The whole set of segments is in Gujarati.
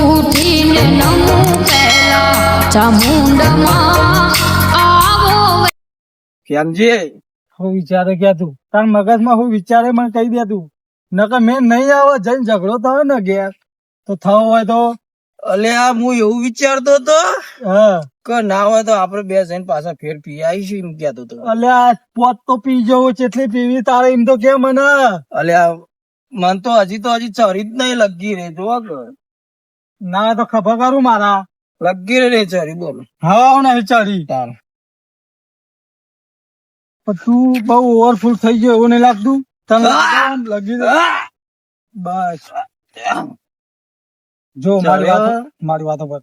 ઉઠીને નમું પહેલા ચામુંડમાં આવો. કેમજી હું વિચારે ગયા તું તાર મગજમાં હું વિચારે મને કહી દે તું નકર મેં નહીં આવે જઈને ઝઘડો થયો ને ઘેર તો થવો હોય તો અલ્યા હું એવું વિચારતો તો હા કે ના હોય તો આપડે બે જઈને પાછા ફેર પી આવીશું એમ કેતો તો. અલ્યા પોત તો પી જવું ચેટલી પીવી તારે એમ તો કે મને અલ્યા મન તો હજી ચરી જ નહીં લગી રે જો ના તો ખબર કરું મારા લગી રે ચરી બોલ હવા નહીં ચડી તાર પણ તું બહુ ઓવરફુલ થઈ ગયો એવું નહીં લાગતું તને લાગે આમ લગી દે. બસ જો મારી વાતો પર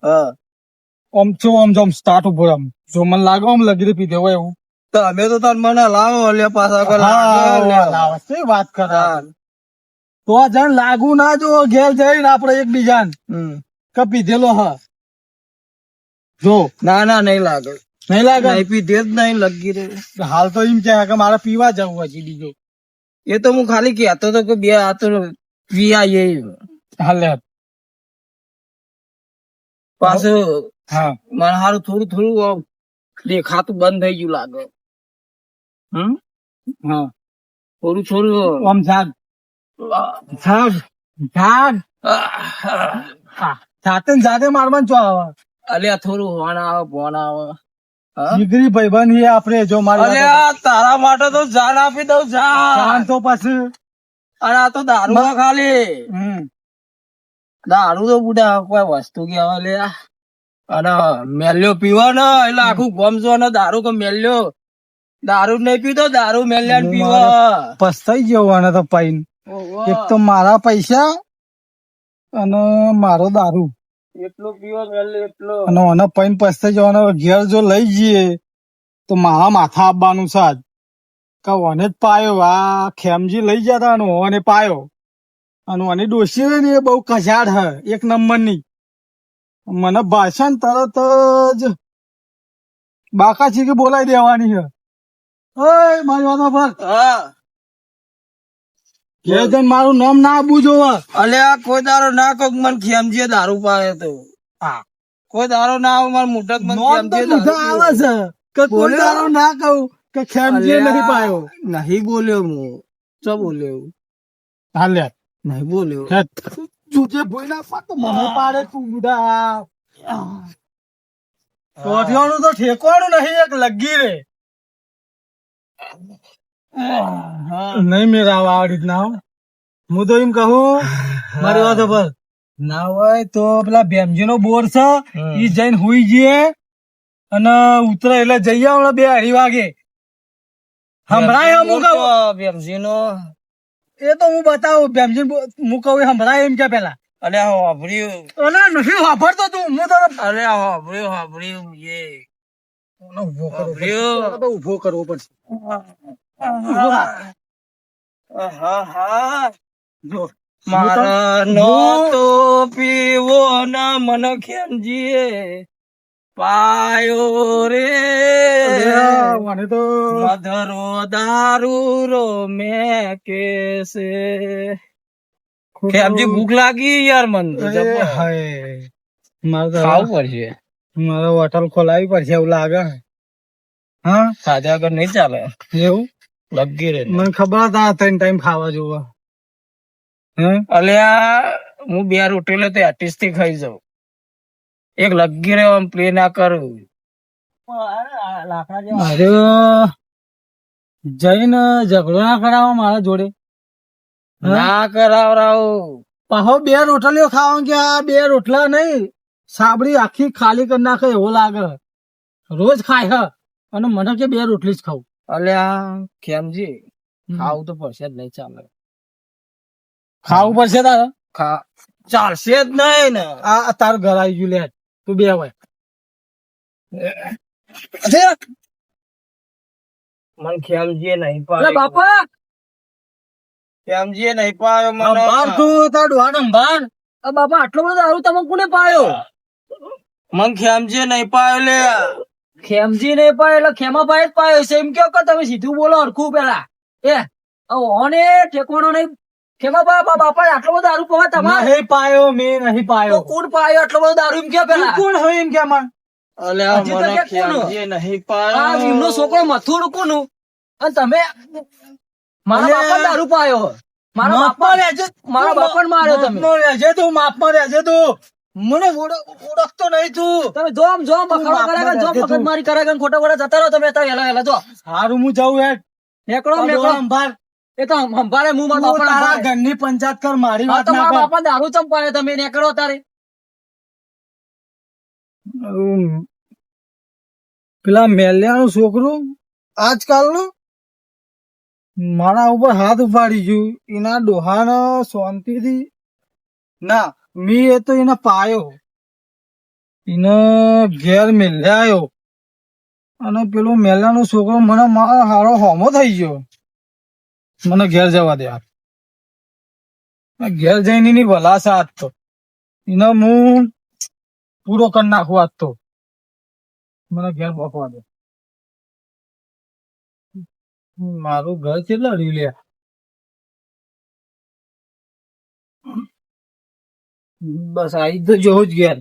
આમ જો સ્ટાર્ટ ઉભો આમ જો મને લાગે આમ લગી દે પીધે હોય એવું તો અમે તો તાર મને લાવો અલ્યા પાછા લાવે છે વાત કરા તો આ જણ લાગુ ના જો ઘેર જઈને આપડે એકબીજાને કે પીધેલો હ જો ના નહીં લાગે નહીં લાગે નહીં પીધે જ નહીં લગી રે. હાલ તો એમ કે મારે પીવા જવું હજી બીજો એ તો હું ખાલી કહેતો તો કે બે આ તો પી આવીએ હાલે પાછું હા મને સારું થોડું દેખાતું બંધ થઈ ગયું લાગે. હા થોડું આમ જાગ જાતે ને જાતે મારવાનું ચો આવે અલ્યા થોડું હોન આવે ફોન આવે. દીકરી ભાઈબંધ એ આપડે જો મારી અલ્યા તારા માટે તો જાન આપી દઉં જાન. તો પછી અને આ તો દારૂ માં ખાલી દારૂ તો બુડા કોઈ વસ્તુ કેવા લે. અને મેલ્યો પીવો ને એટલે આખું ગોમ જો ને દારૂ કે મેલ્યો દારૂ નહીં પીતો દારૂ મેલ્યા પીવો પસ્તાઈ ગયો અને તો પાઈન એક તો મારા પૈસા અને મારો દારૂ એટલો પીવો મેલ્યો એટલો અને મને પાઈન પસ્તાઈ જવાનો ઘેર જો લઈ જઈએ તો મારા માથા આપવાનું છે આજ ઓને જ પાયો આ ખેમજી લઈ જતા અને ઓને પાયો અને ઓની ડોસી ને એ બહુ કજાડ હે એક નંબર ની મને ભાષણ તરત જ બાકા ચીકી બોલાવી દેવાની છે. ઓય મારી વાતો પર ઘેર જઈને મારું નામ ના આપવું જોવા. અલ્યા કોઈ દારો ના કોક મન ખેમજીએ દારૂ પાડે તો કોઈ દારો ના આવે મારા મોટા મન ખેમજીએ આવે છે કે કોઈ દારો ના કહું કે ખેમજી નથી પાયો નહીં બોલ્યો હું ચો બોલ્યો હાલે નહીં બોલ્યો જુજે ભોઈ ના પાતો મને પાડે તું બુડા કોઠિયાનું તો ઠેકવાનું નહીં એક લગી રે નહીં મેળાવા આ રીતના હું તો એમ કહું મારી વાતો પર ના હોય તો પેલા ભેમજી નો બોર છે ઈ જઈને હુઈ જઈએ અને ઉતરે એટલે જઈએ હમણાં 2-2:30 વાગે સંભળાય હું કહું ભેમજી નો એ તો હું બતાવું ભેમજી હું કહું સંભળાય એમ કે પેલા અલ્યા વાપર્યું અરે નથી વાપરતો તું હું તો અલ્યા વાપર્યું એ ઉભો કરવો પડશે મારા નો તો પીવો ના મન ખેમજીએ પાયો રે મને તો મધરો દારૂ રો મેં કેસે ખેમજી ભૂખ લાગી યાર મન મારે ખાવું પડશે મારે હોટલ ખોલાવી પડશે એવું લાગે હા સાદે આગળ નહીં ચાલે એવું લગી રે મને ખબર હતા 3 ટાઈમ ખાવા જોવા અલ્યા હું 2 રોટેલો તો આર્ટિસ્ટ થી ખાઈ જાઉં એક લગી રહ્યો આમ પ્લે ના કરું અરે જઈને ઝઘડો ના કરાવો મારા જોડે ના કરાવરાવ પાહો 2 રોટલીઓ ખાવા કે આ 2 રોટલા નહીં સાબડી આખી ખાલી કરી નાખે એવો લાગે રોજ ખાય અને મને કે 2 રોટલી જ ખાવું અલ્યા ખેમજી ખાવું તો પડશે જ નહીં ચાલે ખાવું પડશે તારે ચાલશે જ નહીં ને આ તારું ઘર આવી ગયું લે તું બે હોય મને ખેમજી નહીં પાડે બાપા ખેમજી નહીં પાડ્યો મને તું તાર ડોહાનો અંબાર બાપા આટલો બધો દારૂ તમે કોને પાયો મને ખેમજી નહીં પાડ્યો લે ખેમજી નહીં પાયો એટલે ખેમા પાય જ પાયો છે એમ કેવો કે તમે સીધું બોલો હરખું પેલા એ ઓને ઠેકવાનો નહીં કેમાં બાપા આટલો બધો દારૂ પવા તમારે નહીં પાયો મેં નહીં તો પાયો કોણ પાયો આટલો બધો દારૂ એમ કે તું પેલા કોણ હોય એમ કે માં અલ્યા હજી તો કે કોનું? આ એમનો છોકરો મથુર કોનું અને તમે મારા અલ્યા. બાપા દારૂ પાયો મારા માફમાં બાપા રહેજે. મારા બાપાને માર્યો તમે. માફમાં રહેજે તું માફમાં રહેજે તું મને ઓળખતો નહીં તું તમે જો આમ જો બખાડો માફમાં કરે જો રહેજે તું. મગજમારી કરે ખોટા ખોટા જતા રહો તમે વહેલા જો સારું હું જાઉં યાર નીકળો અંબાર એ તો સંભાળે હું મારા તું બાપા તારા ઘરની પંચાયત કર મારી હા વાત તો ના મારા કર બાપા દારૂ ચંપાયો તમે નીકળો તારે પેલા મેલ્યાનું છોકરું આજકાલનું મારા ઉપર હાથ ઉપાડી ગયું એના ડોહાને શાંતિથી ના મી એ તો એને પાયો એને ઘેર મેલ્યાયો અને પેલો મેલ્યાનો છોકરો મને મારો હારો હોમો થઈ ગયો મને ઘેર જવા દે હાથ ઘેર જઈને એની ભલાશ હાથ તો એને હું પૂરો કરી નાખું આજ તો મને ઘેર બોકવા દે મારું ઘર કેટલા લ્યા બસ આવી તો જવું જ ઘેર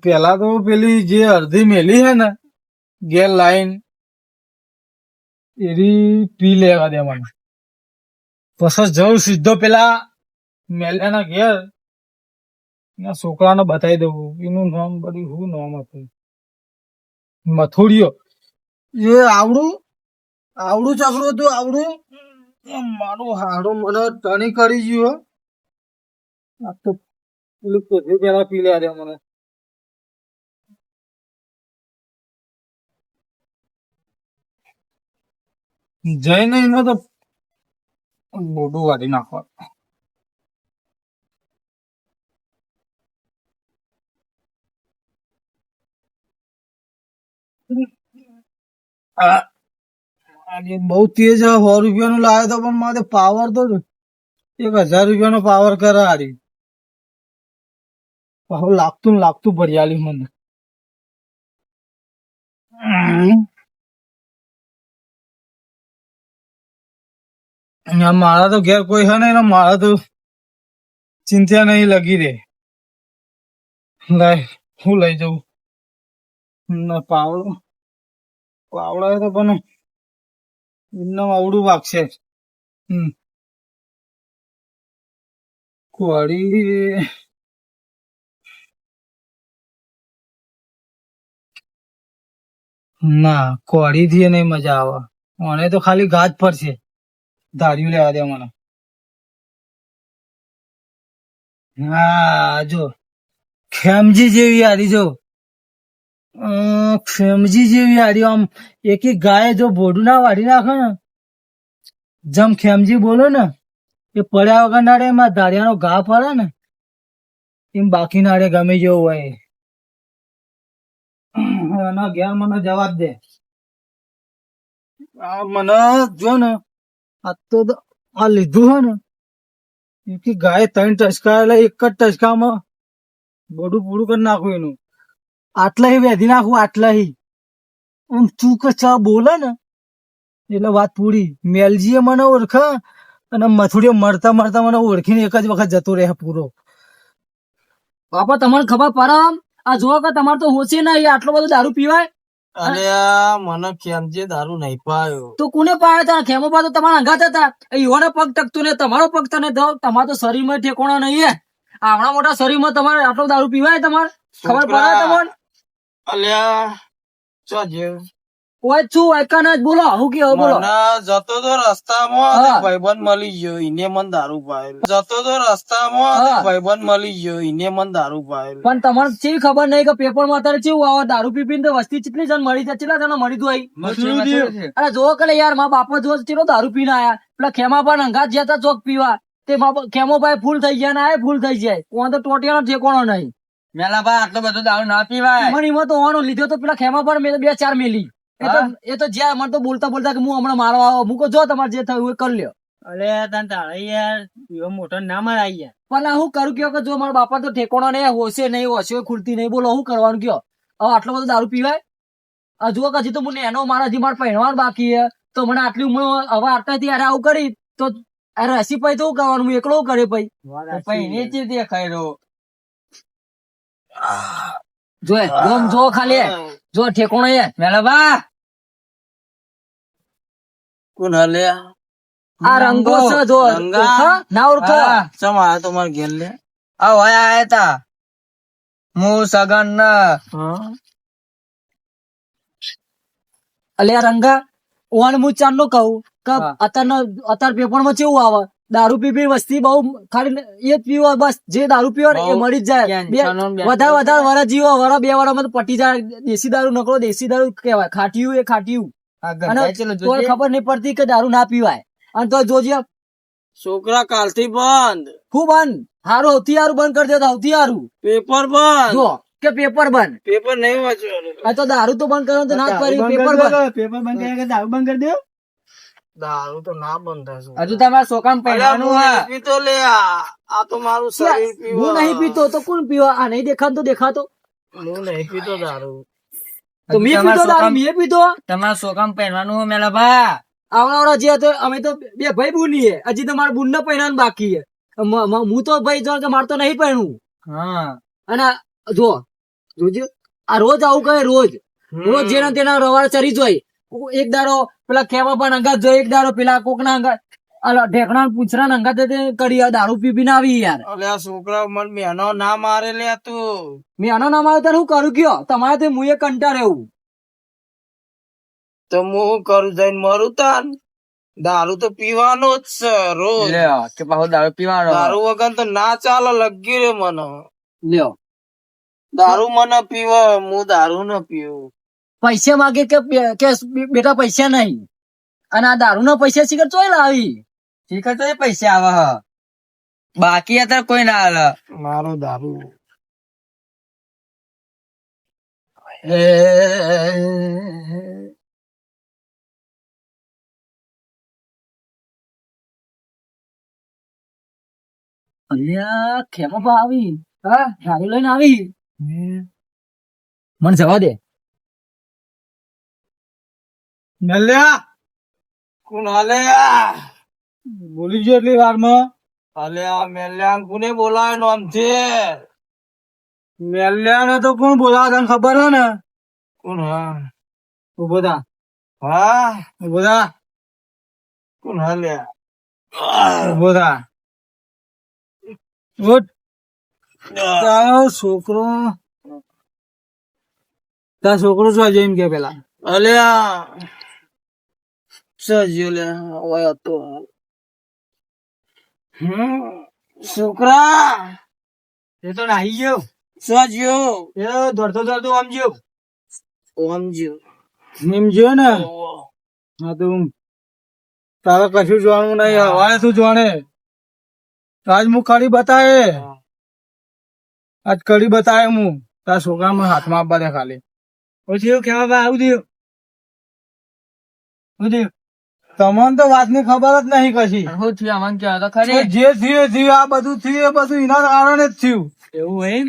પેલા તો પેલી જે અડધી મેલી હે ને ઘેર લાઈન એરી પી લેવા દે મને પછી જવું સીધો પેલા મેલ્યાના ઘેર એના છોકરાને બતાવી દઉં એનું નામ બધું શું નામ હતું મથુડિયો એ આવડું ચકડું હતું આવડું મારું હાડું મને ટણી કરી ગયું આ તો પેલું બધું પેલા પી લે મને જઈને એમાં તો બોડું વાળી નાખવા આજે બહુ તેજ 100 રૂપિયાનું લાવ્યો તો પણ મારે પાવર તો 1000 રૂપિયાનો પાવર કરે હારી લાગતું ભરિયાલી મને મારા તો ઘેર કોઈ છે ને મારા તો ચિંતા નહીં લગી રે લાય હું લઈ જઉં પાવડા તો પણ એમના આવડું વાગશે કોળી ના કોળી થી નહીં મજા આવે મને તો ખાલી ગાજ પડશે ધાર્યું લેવા દે મને હા જો ખેમજી જેવી હારી જો ખેમજી જેવી હારી આમ એક ગાય જો ભોડું ના વાળી નાખે ને જેમ ખેમજી બોલો ને એ પડ્યા વગર ના રે એમાં ધારિયાનો ઘા પડે ને એમ બાકી ના રે ગમે જેવું હોય એના ઘેર મને જવાબ દે મને જો ને આ તો આ લીધું હે ને એ ગાય 3 ટચકા એટલે એક જ ટચકામાં બોડું પૂરું કરી નાખું એનું આટલા વેધી નાખું આટલા તું કે ચા બોલે ને એટલે વાત પૂરી મેલજીએ મને ઓળખે અને મથુડીઓ મળતા મને ઓળખીને એક જ વખત જતો રહે પૂરો બાપા તમને ખબર પડે આ જોવો કે તમારે તો હોશે નહીં આટલો બધો દારૂ પીવાય અરે મને કેમજે દારૂ નહીં પાયો તો કોને પાયા હતા ખેમો પા તો તમારા અંગાત હતા ઈવાનો પગ ટકતો ને તમારો પગ તને તમારે તો શરીરમાં ઠેકોણા નહીં આવડા મોટા શરીરમાં તમારે આટલો દારૂ પીવાય તમારે ખબર પડે તમને અલ્યા ચો જેવ કોઈ છું એકાને જ બોલો હું કેવો બોલો જતો તો રસ્તામાં ભાઈબંધ મળી ગયો એને મન દારૂ પાયેલો જતો તો રસ્તામાં ભાઈબંધ મળી ગયો એને મન દારૂ પાયેલો પણ તમારે કેવી ખબર નહીં કે પેપર માં અત્યારે કેવું આવે દારૂ પી પીને તો વસ્તી કેટલી જણ મળી જાય કેટલા જણા મળી દો અરે જો કે યાર મારા બાપા જો ચેલો દારૂ પીને આયા પેલા ખેમા પર અંગાત ગયા હતા ચોક પીવા તે ખેમો ભાઈ ફૂલ થઈ ગયા ને આ ફૂલ થઈ જાય કોણ તો ટોટિયાનો ઠેકોણો નહીં મેલા ભાઈ આટલો બધો દારૂ ના પીવાય મને એમાં તો હોવાનો લીધો તો પેલા ખેમા પર મેં 2-4 મેલી એ તો જ્યાં મને તો બોલતા કે હું હમણાં મારવા આવો મૂકો જો તમારે જે થયું એ કરી લ્યો અરે તને તારે યાર એવો મોટો ના મરાય યાર પણ હું કરું કયો કે જો મારા બાપા તો ઠેકોણો નહીં હોશે નહીં હોશે ખુલતી નહીં બોલો હું કરવાનું કયો હવે આટલો બધો દારૂ પીવાય આ જુઓ કે હજી તો મને એનો મારા હજી મારે પહેરવાનું બાકી છે તો મને આટલી ઉંમર હવે આટલાથી યાર આવું કરી તો અરે હસી પછી તો શું કરવાનું હું એકલો કરે પછી પછી નીચે દેખાય રહ્યો જો જોમ જો ખાલી જો ઠેકોણો એ મેલાબા કોણ હલે આ રંગો છે જો ઓળખા? ના ઓળખો ચમ આ તો માર ઘેર લે આ હોય આયા તા હું સગન ના અલ્યા રંગા ઓન હું ચાંદ નો કહું કે અત્યારે પેપર માં કેવું આવે દારૂ પી વસ્તી બહુ ખાલી એ જ પીવો બસ જે દારૂ પીવો ને એ મળી જ જાય વધારે વરા જીવો વરા 2 વરામાં તો પટી જાય દેશી દારૂ નકરો દેશી દારૂ કહેવાય ખાટીયું એ ખાટીયું અને તોય ખબર નહીં પડતી કે દારૂ ના પીવાય અને તો જોજે છોકરા કાલથી બંધ ખૂબ બંધ હારું સૌથી હારું બંધ કરી દે સૌથી હારું પેપર બંધ જો કે પેપર બંધ પેપર નહીં વાંચવાનું આ તો દારૂ તો બંધ કરવાનું તો ના જ કર્યું પેપર બંધ પેપર બંધ કર્યા કે દારૂ બંધ કરી દો દારૂ તો ના બંધ થશે હજુ તમારા છોકરાને પહેરવાનું હા પીતો લે આ તો મારું શરીર પીવો હું નહીં પીતો તો કોણ પીવા આ નહીં દેખાતો દેખાતો હું નહીં પીતો દારૂ તો મેં પીતો દારૂ મેં પીતો તમારા છોકરાને પહેરવાનું મેલાબા આવડા જે હતો અમે તો 2 ભાઈ બુની હજી તો મારા બુન ને પહેરવાનું બાકી છે હું તો ભાઈ જો કે મારે તો નહીં પહેરવું હા અને જો જોજો આ રોજ આવું કહે રોજ જેના તેના રવાડ ચરી જોઈ એક દાડો પેલા ખેવા પણ અંગાત જોઈ એક દાડો પેલા કોક ના અંગાત ઢેકણા પૂછરા ના અંગાત કરી દારૂ પી ના આવી યાર અલે આ છોકરા મને મેનો ના મારે લે તું મેં આનો નામ આવ્યો ત્યારે હું કરું કયો તમારે તે મુએ કંટાળ એવું તો હું કરું જઈને મરું તાન દારૂ તો પીવાનો જ છે રોજ કે પાછો દારૂ પીવાનો દારૂ વગર તો ના ચાલે લગી રે મને લ્યો દારૂ મને પીવે હું દારૂ ન પીવું પૈસા માગે કે બેટા પૈસા નહીં અને આ દારૂ ના પૈસા શીખર ચોય લાવી શીખર તો પૈસા આવે બાકી અત્યારે કોઈ ના હાલે મારો દારૂ અલ્યા ખેમા આવી હા ગાડી લઈને આવી મને જવા દે મેલ્યા કોણ હાલે બોલી ગયો એટલી વારમાં હાલે આ મેલ્યાંગ કોને બોલાવે નો આમથી મેલ્યા ને તો કોણ બોલાવે તને ખબર હે ને કોણ હા ઉભો થા હા ઉભો થા કોણ હાલે ઉભો થા ઉઠ તારો છોકરો શું છે એમ કે પેલા અલ્યા સજ્યો લે ઓય હતો છોકરા એ તો નાહી ગયો સજ્યો એ તો દોડતો દોડતો આમ ગયો ઓમજ્યો એમ ગયો ને હા તું તારે કશું જોવાનું નહીં હવારે તું જોણે આજ હું કડી બતાવે આજ કડી બતાવે હું તારા છોકરામાં હાથમાં આપવા દે ખાલી પછી એવું કેવા ભાઈ આવું થયું તમને તો વાત ની ખબર જ નહીં કશી શું થયું અમન કહેવા તો ખરી જે થયું એ થયું આ બધું થયું એ બધું એના કારણે જ થયું એવું એમ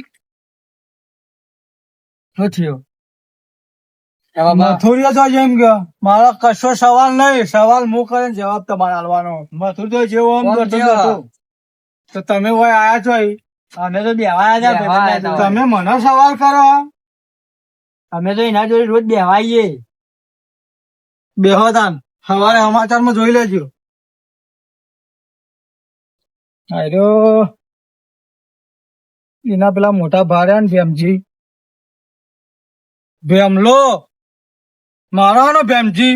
શું થયું મથુરિયા તો જેમ કે મારો કશો સવાલ નહીં સવાલ હું કરે જવાબ તમારે આલવાનો મથુર તો જેવો આમ કરતો હતો. તો તમે હોય આયા છો અહીં? અમે તો બેવાયા હતા તમે મને સવાલ કરો અમે તો એના જોડે રોજ બેવાઈએ બેહો તાન સવારે સમાચારમાં જોઈ લેજો. આયરો એના પેલા મોટા ભાર્યા ને ભેમજી ભેમલો મારા નો ભેમજી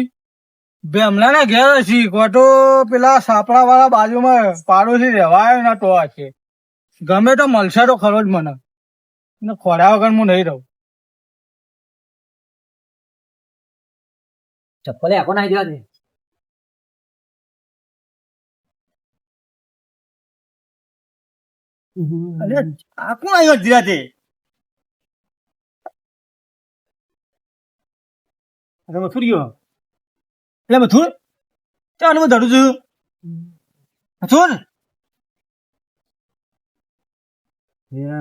ભેમલા ને ઘેર હશી કોટો પેલા સાપડા વાળા બાજુમાં પાડોશી રહેવાય ના તો છે ગમે તો મળશે તો ખરો જ મને ખોડા વગર હું નહીં રહું. ચપ્પલે આખો નાખી દેવા દે અરે આ કોણ આવ્યો ધીરાતે? અરે મથુર ગયો એટલે મથુર ચાલ હું ધડું છું મથુર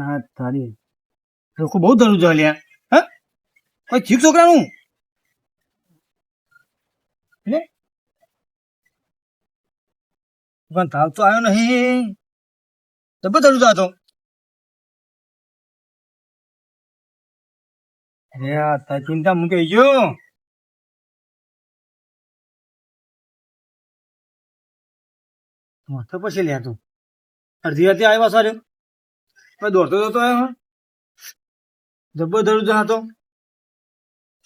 હાથ થાળી લોકો બહુ ધડું છે લ્યા હા કોઈ થયું છોકરાનું પણ તાવ તો આવ્યો નહીં. જબર ચડું જાતો. અરે આ તારી ચિંતા મૂકી ગયો. તો પછી લે તું અડધી રાતે આવ્યો સારું દોડતો દોડતો આવ્યો જબ્બર દડું જતો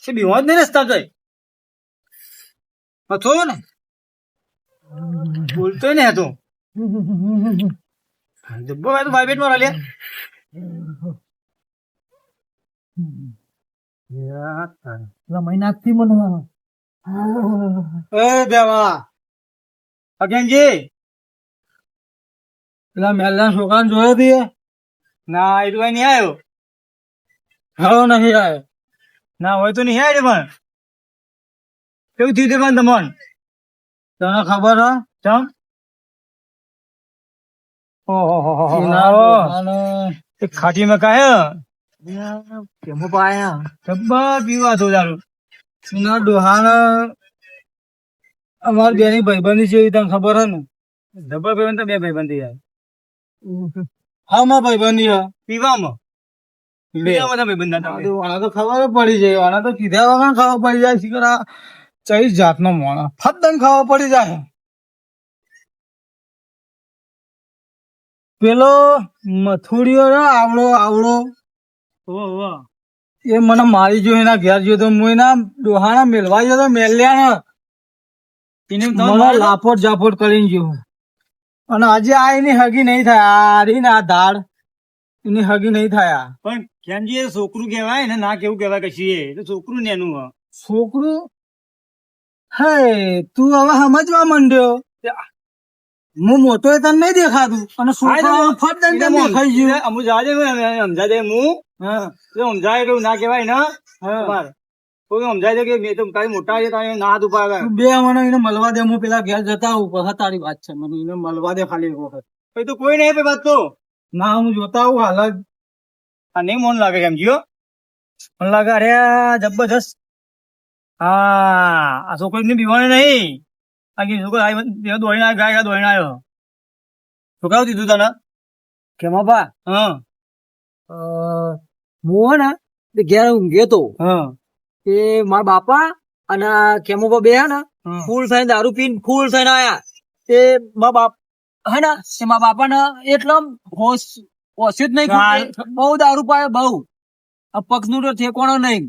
છે બીવા જ નહીં રસ્તા જાય થોડો ને બોલતો ને હતો જબ્બર ભાઈ તો ભાઈ પેટ માં મહિના થી મને એ દેવા અગેનજી પેલા મેલના છોકરાને જોયો હતી ના એ તો કઈ નહીં આવ્યો હા નહીં આવ્યો ના હોય તો નહીં આવ્યો પણ કેવું થયું પણ તમને તને ખબર હે ચમ એક ખાટી માં કાય કેમો પાયા જબ્બર પીવા તો દારૂ સુના ડોહાન અમાર બેની ભાઈબંધી છે તને ખબર હે ને જબ્બર ભાઈબંધ તો બે ભાઈબંધી યાર હા માં ભાઈબંધી હે પીવામાં આના તો ખબર પડી જાય આના તો કીધા વગર ખબર પડી જાય શીખર આ ચઈ જાતનો મોણા ફતન ખબર પડી જાય પેલો મથુડીઓ આવડો આવડો એ મને મારી જો એના ઘેર જો તો હું એના ડોહાના મેલવા ગયો તો મેલ્યા મને લાફોટ જાફોટ કરીને ગયો અને આજે આ એની હગી નહીં થાય આરી ને આ દાળ એની હગી નહીં થાય પણ કેમજી એ છોકરું કહેવાય ને ના કેવું કહેવાય કશી એ છોકરું ને એનું છોકરું હે તું હવે સમજવા માંડ્યો હું મોટો એ તને નહીં દેખાતું અને છોકરા ફટ દઈને દેખાઈ ગયું અમુક જાજે સમજા દે હું સમજાય કેવું ના કહેવાય ને કોઈ સમજાય દે કે મેં તો તારી મોટા છે તારે ના હાથ ઉપાડે બે મને એને મળવા દે હું પેલા ઘેર જતા આવું પછી તારી વાત છે મને એને મળવા દે ખાલી એક વખત પછી તો કોઈ નહીં વાત તો ના હું જોતા આવું હાલ જ આ નહીં મન લાગે કેમ જીઓ મન લાગે અરે જબરજસ્ત હા આ છોકરી ને પીવાનું નહીં આ છોકરો દોડીને આવ્યો ગાય દોડીને આવ્યો છોકરાઓ દીધું તને કેમાં બા હા હું ને ઘેર ઊંઘ્યો તો હા એ મારા બાપા અને કેમો બે હે ને ફૂલ થઈને દારૂ પીને ફૂલ થઈને આયા તે મારા બાપ હે ને તે મારા બાપા ને એટલે હોશ જ નહીં બહુ દારૂ પાયો બહુ પક્ષ નું તો ઠેકોણો નહીં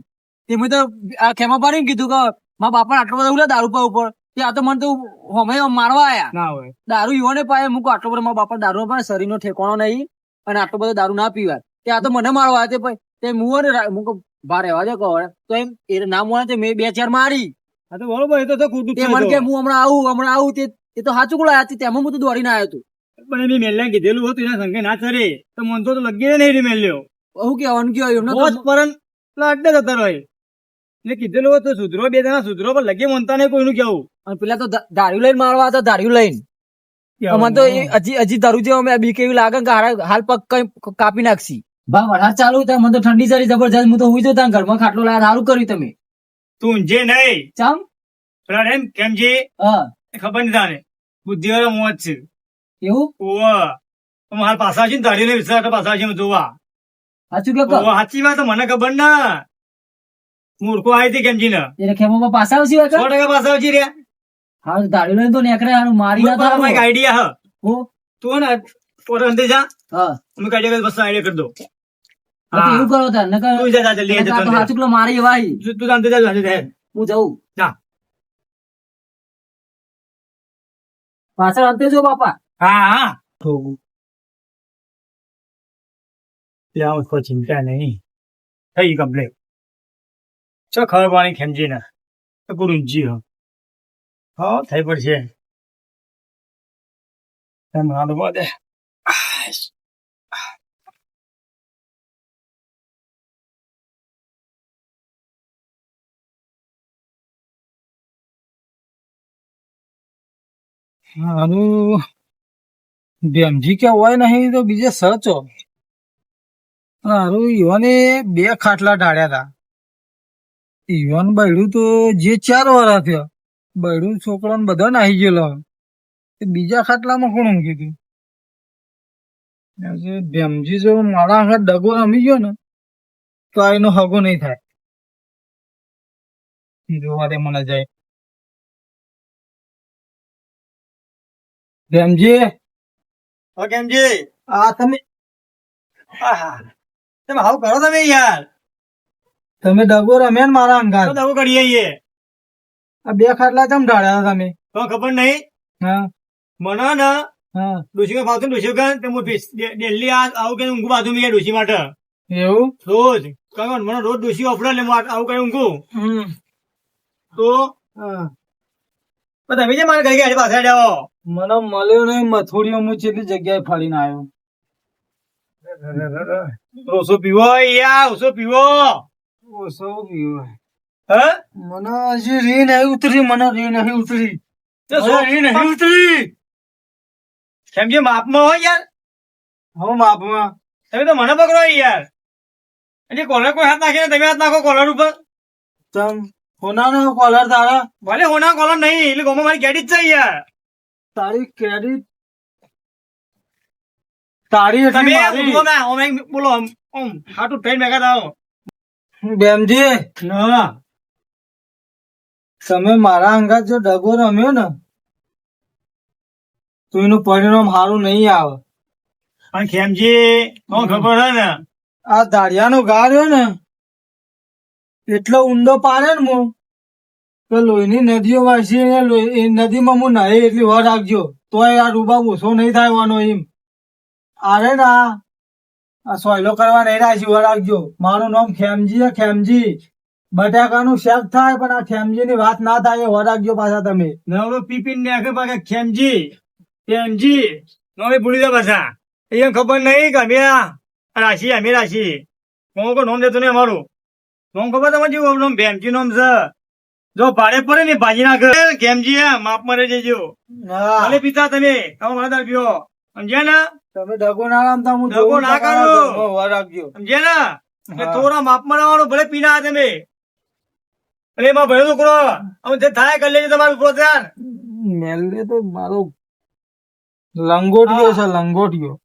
તે મેં તો આ ખેમા પાડીને કીધું કે મારા બાપા આટલો બધો ઉલા દારૂ પાવ ઉપર તે આ તો મને તો હમે મારવા આયા ના હોય દારૂ યુવાને પાય મૂકો આટલો બધો મારા બાપા દારૂ પાય શરીર નો ઠેકોણો નહીં અને આટલો બધો દારૂ ના પીવાય તે આ તો મને મારવા આવ્યા તે મું બહાર રહેવા દે કહો તો એમ એ ના મોને મેં 2-4 મારી હા તો બરોબર એ તો ખોટું છે મને કે હું હમણાં આવું તે તો સાચું કોળા તેમાં હું તો દોડીને આવ્યો હતો પણ મેં મેલ્યા કીધેલું હતું એના સંગે ના ચરે તો મન તો લગી નહીં મેલ્યો હું કેવાનું કયો એમને પરન અડ્ડે જતા રહે એટલે કીધેલું હતું સુધરો બે જણા સુધરો પણ લગી મનતા નહીં કોઈનું કેવું અને પેલા તો દારૂ લઈને મારવા હતા દારૂ લઈને મને તો હજી દારૂ જેવો મેં બી કેવી લાગે કે હાલ પગ કઈ કાપી નાખશી બા વરસાદ ચાલુ થાય મને તો ઠંડી સારી જબરજસ્ત હું તો હુઈ જતા ઘરમાં ખાટલો લાયા સારું કર્યું તમે તું જે નહીં ચમ પેલા એમ કેમ જે હા ખબર નહીં તારે બુદ્ધિ વાળો મોત છે એવું ઓવા મારા પાછા છે ને દાડી ને વિશ્વાસ પાછા છે જોવા સાચું કે સાચી વાત મને ખબર ના મૂર્ખો આવી હતી કેમજી ને એટલે ખેમોમાં પાછા આવશે 100% પાછા આવશે રે હા દાડી લઈને તો નીકળે મારી ના થાય એક આઈડિયા હા હો તું ને પોતે અંદર જા હા અમે કાઢી બસ આઈડિયા કરી દો એવું કરો તાર નકર તું જા જલ્દી સાચું પેલો મારી ભાઈ તું અંદર જા હું જાઉં જા પાછળ અંતે જો બાપા હા હા ત્યાં કોઈ ચિંતા નહીં થઈ કમ્પ્લેટ ચો ખબર પાણી ખેમજી ને પૂરું જી હા થઈ પડશે એમ હાલો બધે હારું બેમજી કે હોય નહીં તો બીજે સચો હારું ઈવને 2 ખાટલા ઢાળ્યા હતા ઈવન બૈડું તો જે 4 વાર થયો બૈડું છોકરો બધા નાહી ગયેલો એ બીજા ખાટલામાં કોણ ઊંઘી ગયું? આજે ભેમજી જો મારા આગળ ડગો રમી ગયો ને તો આ એનો હગો નહીં થાય. જોવા દે મને જાય. ભેમજી, કેમજી આ તમે તમે આવું કરો તમે યાર તમે ડગો રમ્યા ને મારા અંગાર. આવું કરીએ આ બે ખાટલા ચમ ઢાળ્યા તમે? તો ખબર નહીં હા મને ને હા ડોશી ફાવતું ડોશી કાન તે હું ડેલી આવું કે ઊંઘું બાજુ મેં ડોશી માટે એવું? રોજ કારણ મને રોજ ડોશી ઓફરે એટલે હું આવું કઈ ઊંઘું તો હા. પણ તમે જે મારે ઘરે ગયા પાછા જાઓ મને મળ્યો નહીં મથુરીઓ હું કેટલી જગ્યાએ ફરીને આવ્યો. ઓછો પીવો યાર ઓછો પીવો ઓછો પીવો. હે મને હજી રી નહીં ઉતરી, મને રી નહીં ઉતરી. નહીં ઉતરી કેમ કે માપમાં હોય યાર હું માપમાં તમે તો મને પકડો યાર એટલે કોલર કોઈ હાથ નાખે તમે હાથ નાખો કોલર ઉપર તમ હોનાનો કોલર તારા? ભલે હોના કોલર નહીં એટલે ગોમાં મારી ગેડી જ છે યાર તારી ક્રેડિટ તારી તમે એટલી મારી. બોલો આમ હાટું ટ્રેન મેગા દાઓ બેમજી, ના તમે મારા અંગાત જો ડગો રમ્યો ને તો એનું પરિણામ સારું નહીં આવે. પણ ખેમજી કોણ ખબર હે ને આ દાળિયાનો ઘા રહ્યો ને એટલો ઊંડો પાડે ને હું તો લોહીની નદીઓ વાસી એ નદીમાં હું નાહી એટલી વાર રાખજો તોય આ રૂબા ઓછો નહીં થાય વાનો એમ. અરે ના આ સોયલો કરવા નહીં રાખી વાર રાખજો. મારું નામ ખેમજી છે, ખેમજી. બટાકાનું શાક થાય પણ આ ખેમજી ની વાત ના થાય એ વાર રાખજો પાછા તમે. નવરો પીપીન ને આખે પાકે ખેમજી ખેમજી નોમે ભૂલી દે પાછા એ ખબર નહીં કે અમે રાશી અમે રાશી હું કોઈ નોમ દેતો નહીં અમારું નોમ ખબર તમારે જેવું નોમ ભેમજી નોમ છે જો ભાડે પડે ને ભાજી નાખે ખેમજી હે માપ મરે જજો હા, ભલે પિતા તમે મને દાળ પીવો સમજ્યા ને તમે ડગો ના રમતા હું ડગો જોઉં ના તમારા કરો. ઘરમાં વાર રાખજો. સમજ્યા ને એટલે હા. થોડા માપ મરાવાનું ભલે પીના તમે એટલે એમાં ભયો છોકરો અમે જે થાય કરી લેજો તમારું પ્રોત્સાહન મેલે તો મારો લંગોટિયો છે, લંગોટિયો.